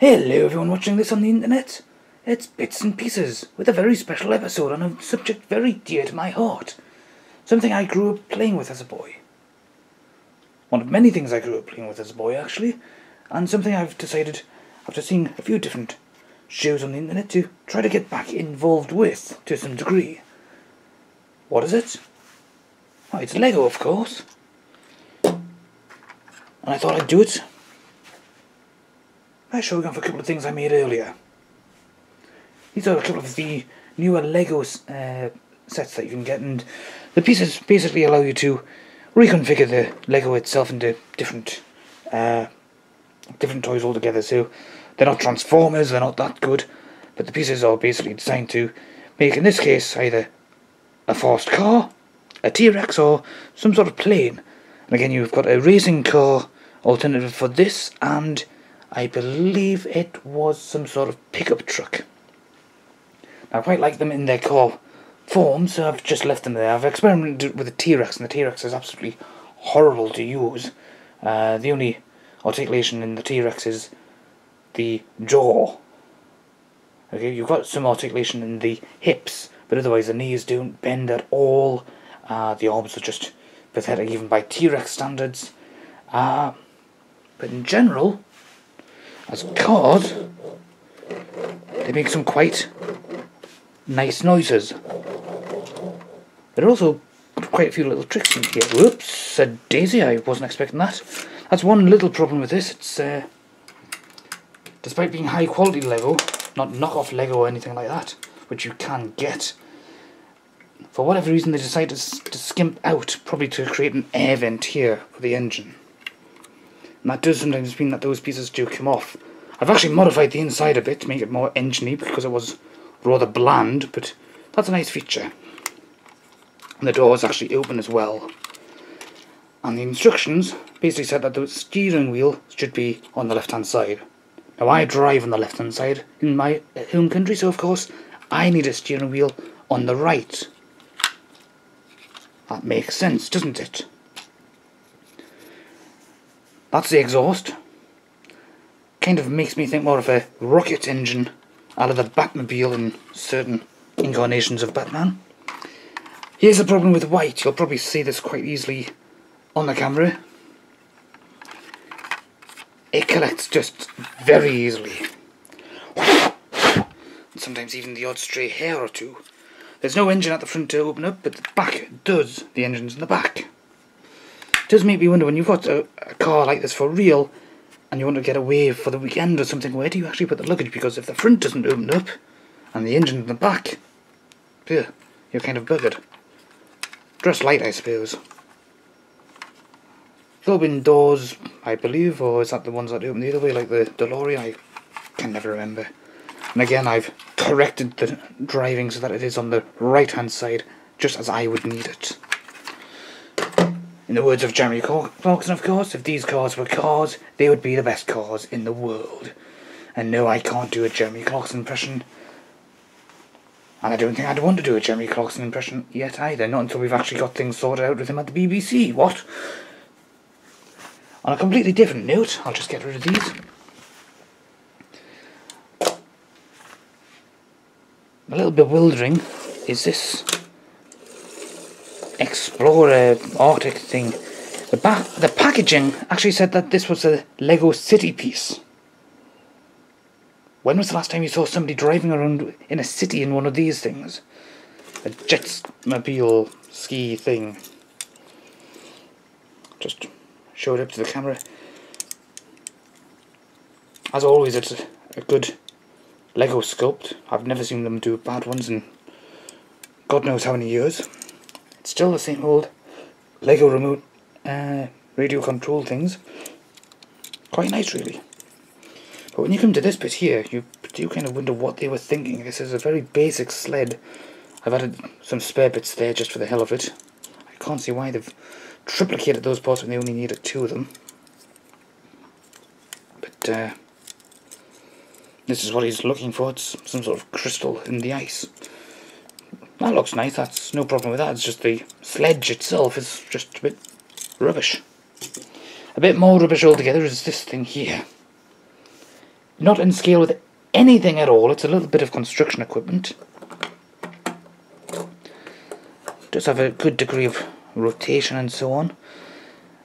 Hello everyone watching this on the internet. It's Bits and Pieces with a very special episode on a subject very dear to my heart. Something I grew up playing with as a boy. One of many things I grew up playing with as a boy actually, and something I've decided after seeing a few different shows on the internet to try to get back involved with to some degree. What is it? Oh, it's Lego, of course. And I thought I'd do it by showing off a couple of things I made earlier. These are a couple of the newer Lego sets that you can get, and the pieces basically allow you to reconfigure the Lego itself into different toys altogether. So they're not Transformers, they're not that good, but the pieces are basically designed to make, in this case, either a fast car, a T-Rex, or some sort of plane. And again, you've got a racing car alternative for this, and I believe it was some sort of pickup truck. Now, I quite like them in their car form, so I've just left them there. I've experimented with the T-Rex, and the T-Rex is absolutely horrible to use. The only articulation in the T-Rex is the jaw. Okay, you've got some articulation in the hips, but otherwise the knees don't bend at all. The arms are just pathetic even by T-Rex standards. But in general, as cars, they make some quite nice noises. There are also quite a few little tricks in here. Whoops, a daisy, I wasn't expecting that. That's one little problem with this. It's, despite being high quality Lego, not knockoff Lego or anything like that, which you can get, for whatever reason they decided to skimp out, probably to create an air vent here for the engine. And that does sometimes mean that those pieces do come off. I've actually modified the inside a bit to make it more engine-y because it was rather bland, but that's a nice feature. And the door is actually open as well. And the instructions basically said that the steering wheel should be on the left-hand side. Now, I drive on the left-hand side in my home country, so of course I need a steering wheel on the right. That makes sense, doesn't it? That's the exhaust. Kind of makes me think more of a rocket engine out of the Batmobile in certain incarnations of Batman. Here's the problem with white. You'll probably see this quite easily on the camera. It collects just very easily. Sometimes even the odd stray hair or two. There's no engine at the front to open up, but the back does. The engine's in the back. It does make me wonder, when you've got a car like this for real, and you want to get away for the weekend or something, where do you actually put the luggage? Because if the front doesn't open up, and the engine's in the back, you're kind of buggered. Dress light, I suppose. Open doors, I believe, or is that the ones that open the other way, like the DeLorean? I can never remember. And again, I've corrected the driving so that it is on the right-hand side, just as I would need it. In the words of Jeremy Clarkson, of course, if these cars were cars, they would be the best cars in the world. And no, I can't do a Jeremy Clarkson impression. And I don't think I'd want to do a Jeremy Clarkson impression yet either, not until we've actually got things sorted out with him at the BBC. What? On a completely different note, I'll just get rid of these. A little bewildering is this Explorer Arctic thing. The packaging actually said that this was a Lego City piece. When was the last time you saw somebody driving around in a city in one of these things? A Jetmobile ski thing. Just show it up to the camera. As always, it's a good Lego sculpt. I've never seen them do bad ones in God knows how many years. It's still the same old Lego remote radio control things. Quite nice, really. But when you come to this bit here, you do kind of wonder what they were thinking. This is a very basic sled. I've added some spare bits there just for the hell of it. I can't see why they've triplicated those parts when they only needed 2 of them. But this is what he's looking for. It's some sort of crystal in the ice. That looks nice, that's no problem with that. It's just the sledge itself is just a bit rubbish. A bit more rubbish altogether is this thing here. not in scale with anything at all. It's a little bit of construction equipment. Does have a good degree of rotation and so on.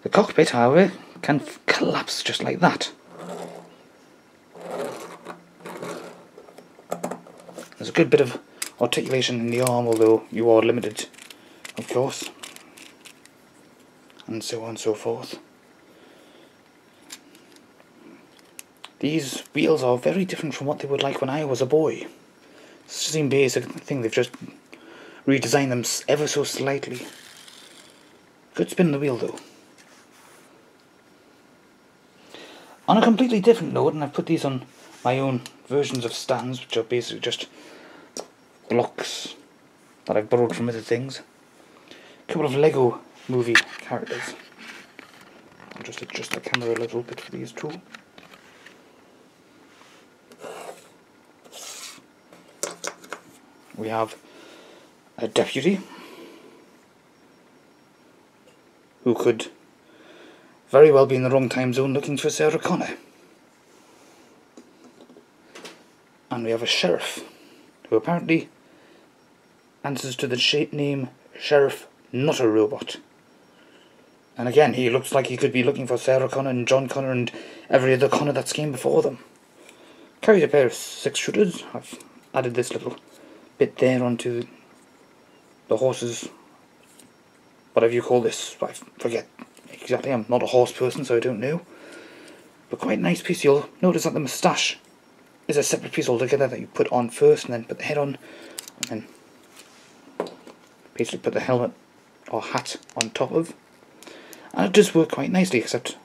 The cockpit, however, can collapse just like that. There's a good bit of articulation in the arm, although you are limited, of course, and so on and so forth. These wheels are very different from what they were like when I was a boy. It's the same basic thing, they've just redesigned them ever so slightly. Good spin on the wheel though. On a completely different note, and I've put these on my own versions of stands, which are basically just blocks that I've borrowed from other things. A couple of Lego movie characters. I'll just adjust the camera a little bit for these two. We have a deputy who could very well be in the wrong time zone looking for Sarah Connor. And we have a sheriff who apparently answers to the name Sheriff Not a Robot. And again, he looks like he could be looking for Sarah Connor and John Connor and every other Connor that's came before them. Carries a pair of 6-shooters. I've added this little bit there onto the horses, whatever you call this, I forget exactly, I'm not a horse person so I don't know, but quite a nice piece. You'll notice that the moustache is a separate piece altogether that you put on first and then put the head on, and then basically put the helmet or hat on top of, and it does work quite nicely, except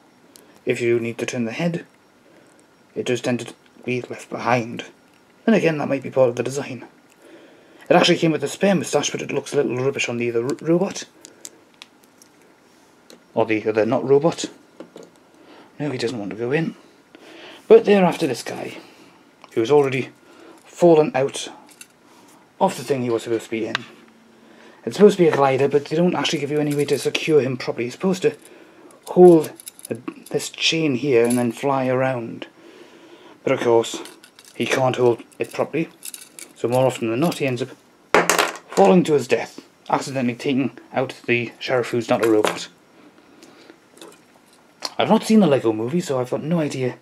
if you need to turn the head, it does tend to be left behind. Then again, that might be part of the design. It actually came with a spare moustache, but it looks a little rubbish on the other robot. Or the other not robot. No, he doesn't want to go in. But they're after this guy, who's already fallen out of the thing he was supposed to be in. It's supposed to be a glider, but they don't actually give you any way to secure him properly. He's supposed to hold this chain here and then fly around. But of course, he can't hold it properly. So more often than not, he ends up falling to his death, accidentally taking out the sheriff who's not a robot. I've not seen the Lego movie, so I've got no idea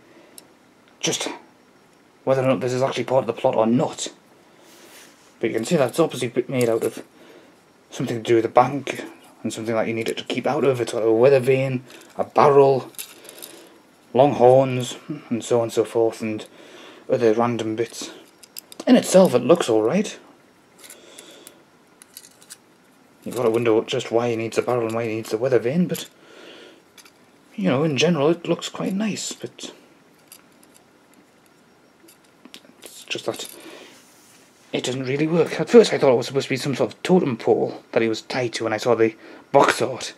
just whether or not this is actually part of the plot or not. But you can see that it's obviously made out of something to do with a bank, and something that you needed to keep out of. It's got a weather vane, a barrel, long horns, and so on and so forth, and other random bits. In itself, it looks alright. You've got to wonder just why he needs a barrel and why he needs the weather vane, but you know, in general, it looks quite nice, but it's just that it doesn't really work. At first I thought it was supposed to be some sort of totem pole that he was tied to when I saw the box art,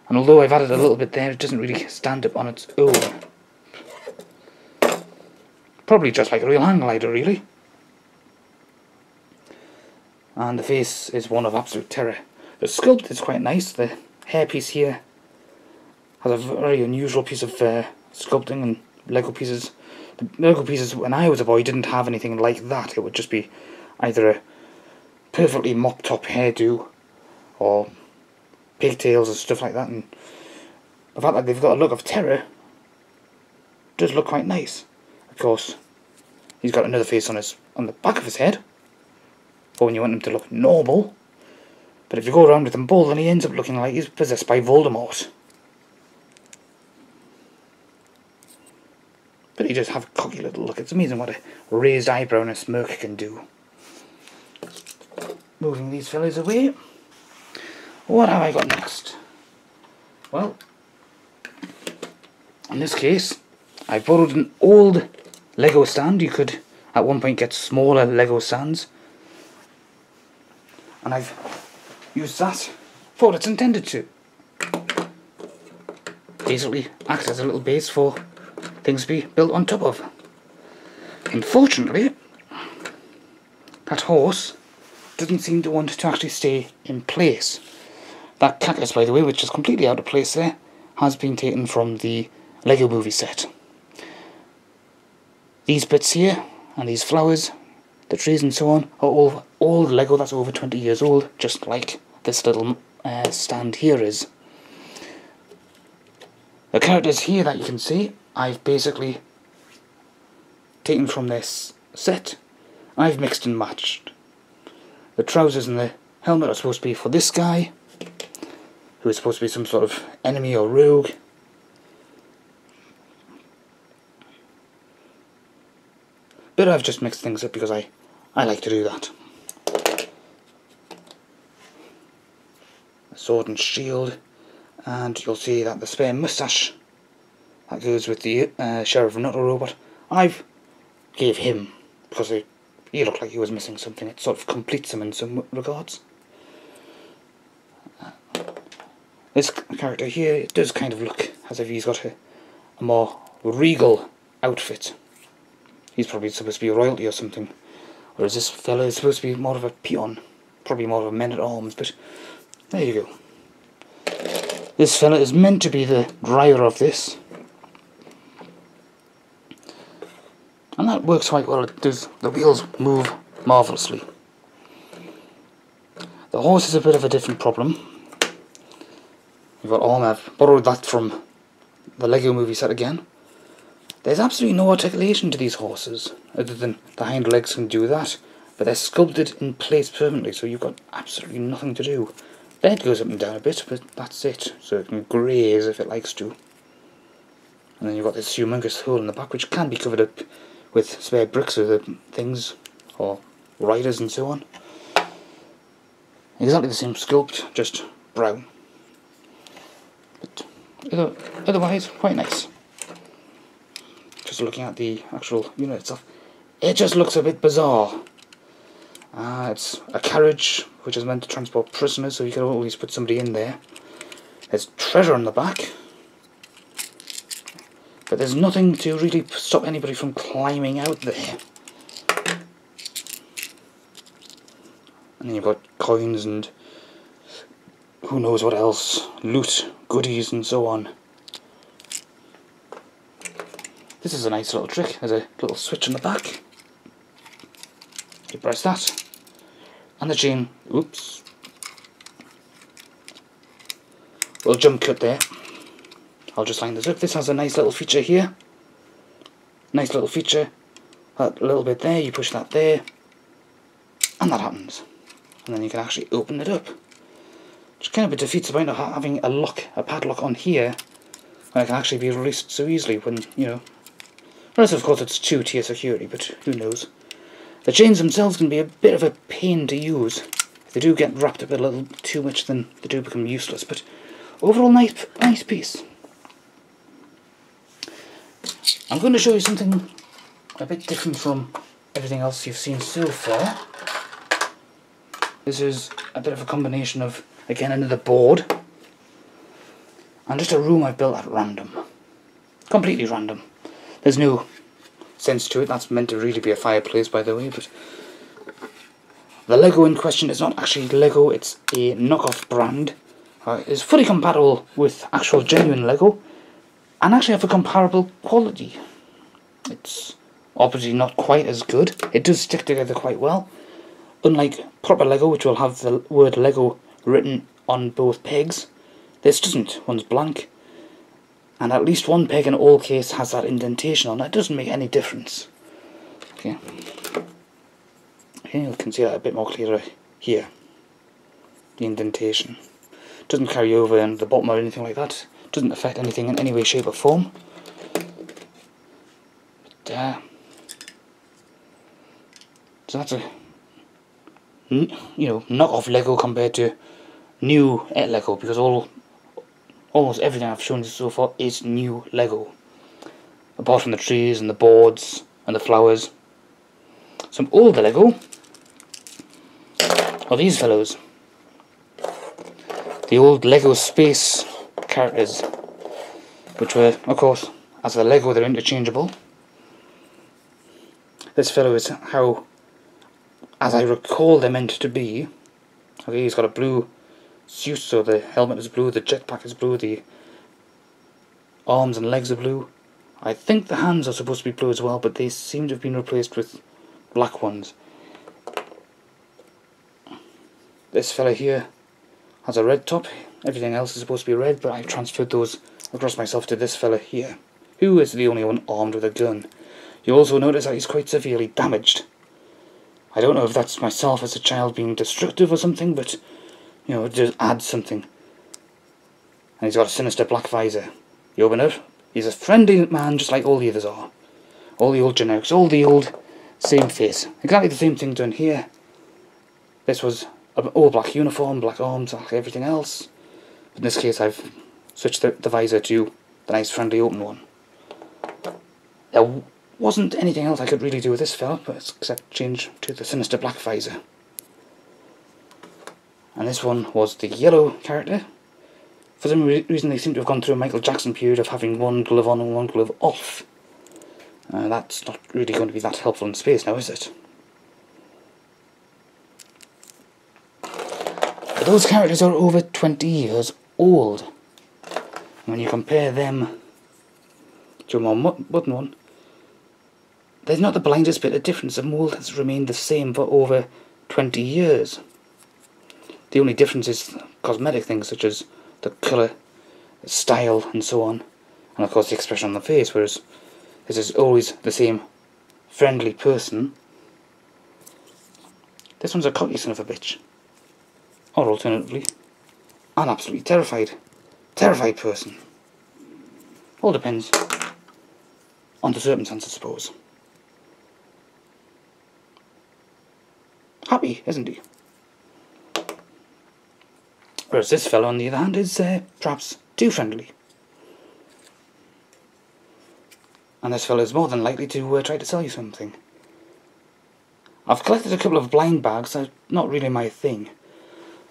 and although I've added a little bit there, it doesn't really stand up on its own. Probably just like a real hang glider, really. And the face is one of absolute terror. The sculpt is quite nice. The hairpiece here has a very unusual piece of sculpting, and Lego pieces. The Lego pieces when I was a boy didn't have anything like that. It would just be either a perfectly mop-top hairdo or pigtails and stuff like that, and the fact that they've got a look of terror does look quite nice. Of course, he's got another face on the back of his head for when you want him to look normal, but if you go around with him bald, then he ends up looking like he's possessed by Voldemort. But he does have a cocky little look. It's amazing what a raised eyebrow and a smirk can do. Moving these fellas away. What have I got next? Well, in this case, I borrowed an old Lego stand. You could at one point get smaller Lego stands, and I've used that for what it's intended to. Basically act as a little base for things to be built on top of. Unfortunately, that horse doesn't seem to want to actually stay in place. That cactus, by the way, which is completely out of place there, has been taken from the Lego movie set. These bits here, and these flowers, the trees and so on, are all old Lego that's over 20 years old, just like this little stand here is. The characters here that you can see, I've basically taken from this set. I've mixed and matched. The trousers and the helmet are supposed to be for this guy, who is supposed to be some sort of enemy or rogue. But I've just mixed things up because I like to do that. A sword and shield, and you'll see that the spare moustache that goes with the Sheriff Nutter Robot, I've gave him, because he looked like he was missing something. It sort of completes him in some regards. This character here, it does kind of look as if he's got a more regal outfit. He's probably supposed to be royalty or something. Whereas this fella is supposed to be more of a peon. Probably more of a man-at-arms, but there you go. This fella is meant to be the driver of this. And that works quite well. It does. The wheels move marvellously. The horse is a bit of a different problem. You've got arm. I've borrowed that from the Lego movie set again. There's absolutely no articulation to these horses, other than the hind legs can do that, but they're sculpted in place permanently, so you've got absolutely nothing to do. The head goes up and down a bit, but that's it, so it can graze if it likes to. And then you've got this humongous hole in the back, which can be covered up with spare bricks or things, or riders and so on. Exactly the same sculpt, just brown. But otherwise, quite nice. Just looking at the actual unit itself, it just looks a bit bizarre. It's a carriage which is meant to transport prisoners, so you can always put somebody in there. There's treasure on the back, but there's nothing to really stop anybody from climbing out there. And then you've got coins and who knows what else, loot, goodies and so on. This is a nice little trick. There's a little switch on the back. You press that, and the chain, oops, will jump cut there. I'll just line this up. This has a nice little feature here. Nice little feature. That little bit there, you push that there, and that happens. And then you can actually open it up. Which kind of defeats the point of having a padlock on here, when it can actually be released so easily when, you know. Unless of course it's 2-tier security, but who knows. The chains themselves can be a bit of a pain to use. If they do get wrapped up a little too much, then they do become useless, but overall nice piece. I'm going to show you something a bit different from everything else you've seen so far. This is a bit of a combination of, again, another board and just a room I've built at random. Completely random. There's no sense to it. That's meant to really be a fireplace, by the way, but the Lego in question is not actually Lego, it's a knockoff brand. It's fully compatible with actual genuine Lego, and actually have a comparable quality. It's obviously not quite as good. It does stick together quite well, unlike proper Lego, which will have the word Lego written on both pegs. This doesn't. One's blank. And at least one peg in all case has that indentation on it. It doesn't make any difference. Okay. Okay, you can see that a bit more clearer here. The indentation. Doesn't carry over in the bottom or anything like that. Doesn't affect anything in any way, shape or form. But, so that's a, you know, knock-off Lego compared to new Lego, because almost everything I've shown you so far is new Lego. Apart from the trees and the boards and the flowers. Some older Lego are these fellows. The old Lego space characters, which were, of course, as the Lego, they're interchangeable. This fellow is how, as I recall, they're meant to be. Okay, he's got a blue suit, so the helmet is blue, the jetpack is blue, the arms and legs are blue. I think the hands are supposed to be blue as well, but they seem to have been replaced with black ones. This fella here has a red top. Everything else is supposed to be red, but I've transferred those across myself to this fella here, who is the only one armed with a gun. You also notice that he's quite severely damaged. I don't know if that's myself as a child being destructive or something, but, you know, it just adds something. And he's got a sinister black visor. You open it, he's a friendly man just like all the others are. All the old generics, all the old same face. Exactly the same thing done here. This was an all black uniform, black arms, like everything else. But in this case I've switched the visor to the nice friendly open one. There wasn't anything else I could really do with this fella, except change to the sinister black visor. And this one was the yellow character. For some reason they seem to have gone through a Michael Jackson period of having one glove on and one glove off. That's not really going to be that helpful in space now, is it? But those characters are over 20 years old. When you compare them to a more modern one, there's not the blindest bit of difference. The mould has remained the same for over 20 years. The only difference is cosmetic things such as the colour, the style and so on. And of course the expression on the face, whereas this is always the same friendly person. This one's a cocky son of a bitch. Or alternatively, an absolutely terrified person. All depends on the circumstance, I suppose. Happy, isn't he? Whereas this fellow, on the other hand, is perhaps too friendly. And this fellow is more than likely to try to sell you something. I've collected a couple of blind bags. They're not really my thing.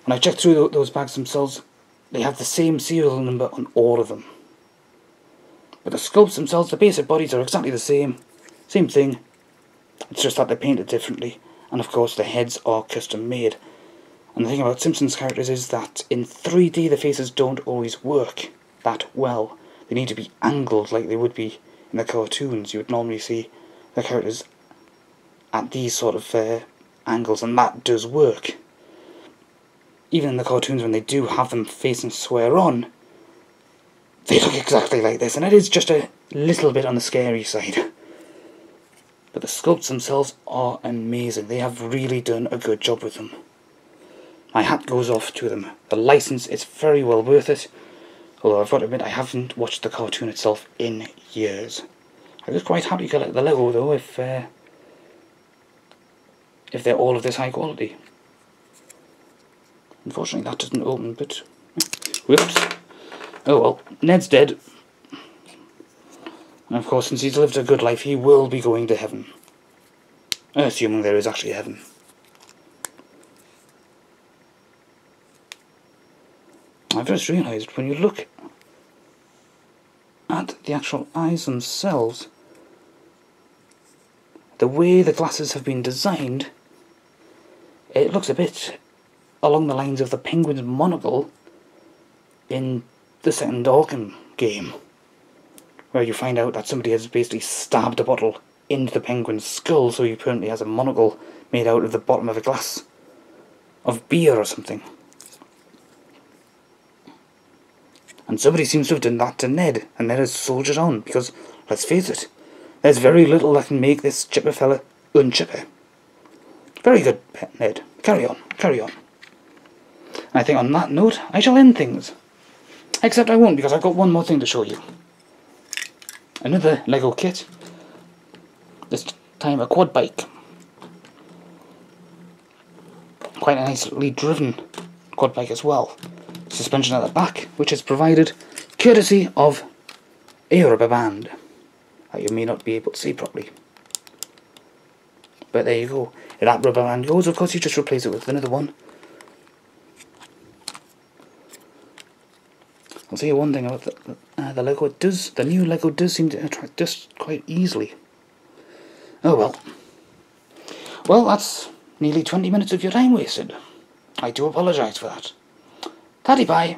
When I checked through those bags themselves, they have the same serial number on all of them. But the sculpts themselves, the basic bodies are exactly the same. Same thing. It's just that they're painted differently. And of course the heads are custom made. And the thing about Simpsons characters is that in 3D the faces don't always work that well. They need to be angled like they would be in the cartoons. You would normally see the characters at these sort of angles, and that does work. Even in the cartoons when they do have them facing square on, they look exactly like this, and it is just a little bit on the scary side. But the sculpts themselves are amazing. They have really done a good job with them. My hat goes off to them. The license is very well worth it. Although I've got to admit I haven't watched the cartoon itself in years. I was quite happy to collect the Lego though if they're all of this high quality. Unfortunately that doesn't open, but whoops. Oh well, Ned's dead. And of course, since he's lived a good life, he will be going to heaven. Assuming there is actually a heaven. I've just realised, when you look at the actual eyes themselves, the way the glasses have been designed, it looks a bit along the lines of the Penguin's monocle in the second Arkham game, where you find out that somebody has basically stabbed a bottle into the Penguin's skull, so he apparently has a monocle made out of the bottom of a glass of beer or something. And somebody seems to have done that to Ned, and Ned has soldiered on, because, let's face it, there's very little that can make this chipper fella unchipper. Very good, Ned. Carry on, carry on. And I think on that note, I shall end things. Except I won't, because I've got one more thing to show you. Another Lego kit. This time a quad bike. Quite a nicely driven quad bike as well. Suspension at the back, which is provided courtesy of a rubber band that you may not be able to see properly. But there you go. If that rubber band goes, of course you just replace it with another one. I'll tell you one thing about the Lego. The new Lego does seem to attract dust quite easily. Oh well. Well, that's nearly 20 minutes of your time wasted. I do apologise for that. Tatty bye.